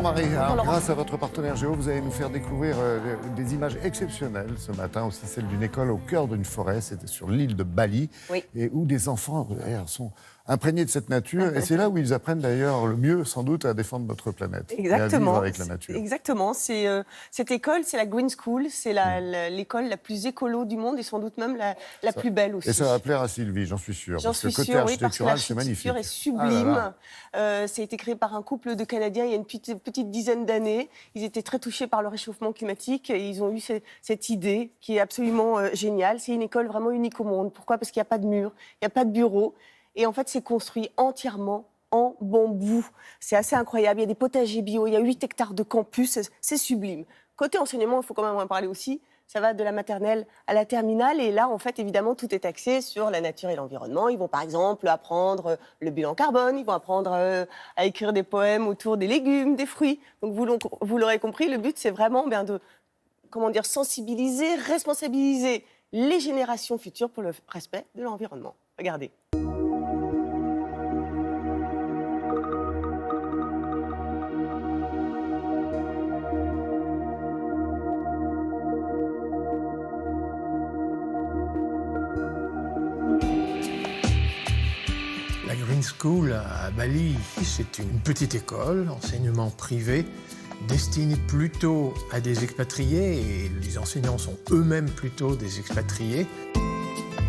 Bonjour Marie. Alors, Laurent. grâce à votre partenaire Géo, vous allez nous faire découvrir des images exceptionnelles ce matin, aussi celle d'une école au cœur d'une forêt, c'était sur l'île de Bali, Oui. et où des enfants d'ailleurs, sont imprégnés de cette nature, et c'est là où ils apprennent d'ailleurs le mieux sans doute à défendre notre planète. Et à vivre avec la nature. Exactement. Cette école, c'est la Green School, c'est l'école la plus écolo du monde et sans doute même la plus belle aussi. Et ça va plaire à Sylvie, j'en suis sûr. J'en Parce que suis côté sûre, oui, parce que architectural, c'est magnifique. l'architecture est Ah là sublime. là. Ça a été créé par un couple de Canadiens il y a une petite dizaine d'années. Ils étaient très touchés par le réchauffement climatique et ils ont eu cette idée qui est absolument géniale. C'est une école vraiment unique au monde. Pourquoi ? Parce qu'il n'y a pas de mur, il n'y a pas de bureau. Et en fait, c'est construit entièrement en bambou. C'est assez incroyable. Il y a des potagers bio, il y a 8 hectares de campus. C'est sublime. Côté enseignement, il faut quand même en parler aussi. Ça va de la maternelle à la terminale. Et là, en fait, évidemment, tout est axé sur la nature et l'environnement. Ils vont, par exemple, apprendre le bilan carbone. Ils vont apprendre à écrire des poèmes autour des légumes, des fruits. Donc, vous l'aurez compris, le but, c'est vraiment de sensibiliser, responsabiliser les générations futures pour le respect de l'environnement. Regardez. La Green School à Bali, c'est une petite école, enseignement privé, destinée plutôt à des expatriés, et les enseignants sont eux-mêmes plutôt des expatriés.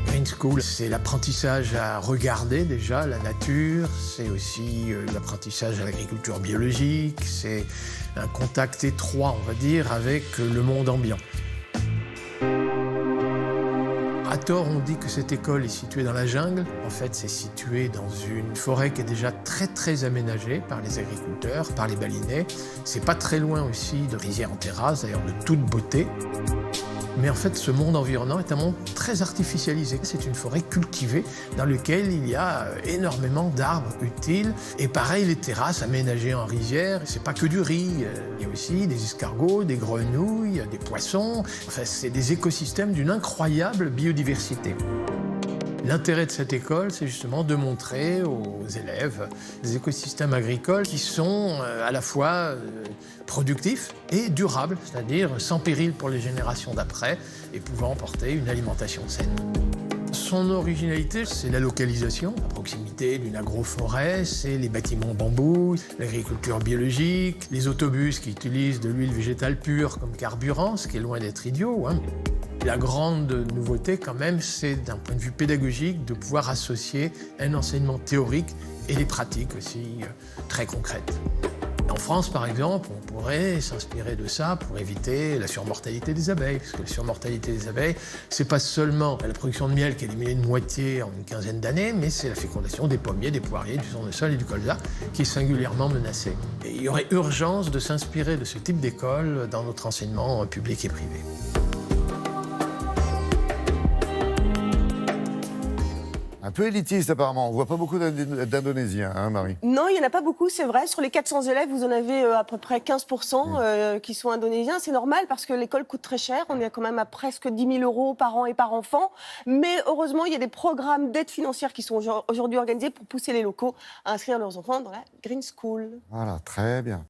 Green School, c'est l'apprentissage à regarder déjà la nature, c'est aussi l'apprentissage à l'agriculture biologique, c'est un contact étroit, on va dire, avec le monde ambiant. À tort, on dit que cette école est située dans la jungle. En fait, c'est situé dans une forêt qui est déjà très aménagée par les agriculteurs, par les balinais. C'est pas très loin aussi de rizières en terrasse, d'ailleurs de toute beauté. Mais en fait, ce monde environnant est un monde très artificialisé. C'est une forêt cultivée dans laquelle il y a énormément d'arbres utiles. Et pareil, les terrasses aménagées en rizière. C'est pas que du riz. Il y a aussi des escargots, des grenouilles, des poissons. Enfin, c'est des écosystèmes d'une incroyable biodiversité. L'intérêt de cette école, c'est justement de montrer aux élèves des écosystèmes agricoles qui sont à la fois productifs et durables, c'est-à-dire sans péril pour les générations d'après et pouvant porter une alimentation saine. Son originalité, c'est la localisation, à proximité d'une agroforêt, c'est les bâtiments en bambou, l'agriculture biologique, les autobus qui utilisent de l'huile végétale pure comme carburant, ce qui est loin d'être idiot, hein. La grande nouveauté, quand même, c'est d'un point de vue pédagogique de pouvoir associer un enseignement théorique et des pratiques aussi très concrètes. En France, par exemple, on pourrait s'inspirer de ça pour éviter la surmortalité des abeilles. Parce que la surmortalité des abeilles, c'est pas seulement la production de miel qui est diminuée de moitié en une quinzaine d'années, mais c'est la fécondation des pommiers, des poiriers, du tournesol et du colza qui est singulièrement menacée. Et il y aurait urgence de s'inspirer de ce type d'école dans notre enseignement public et privé. Un peu élitiste apparemment, on voit pas beaucoup d'Indonésiens, hein Marie? Non, il n'y en a pas beaucoup, c'est vrai. Sur les 400 élèves, vous en avez à peu près 15% qui sont indonésiens. C'est normal parce que l'école coûte très cher. On est quand même à presque 10 000 € par an et par enfant. Mais heureusement, il y a des programmes d'aide financière qui sont aujourd'hui organisés pour pousser les locaux à inscrire leurs enfants dans la Green School. Voilà, très bien.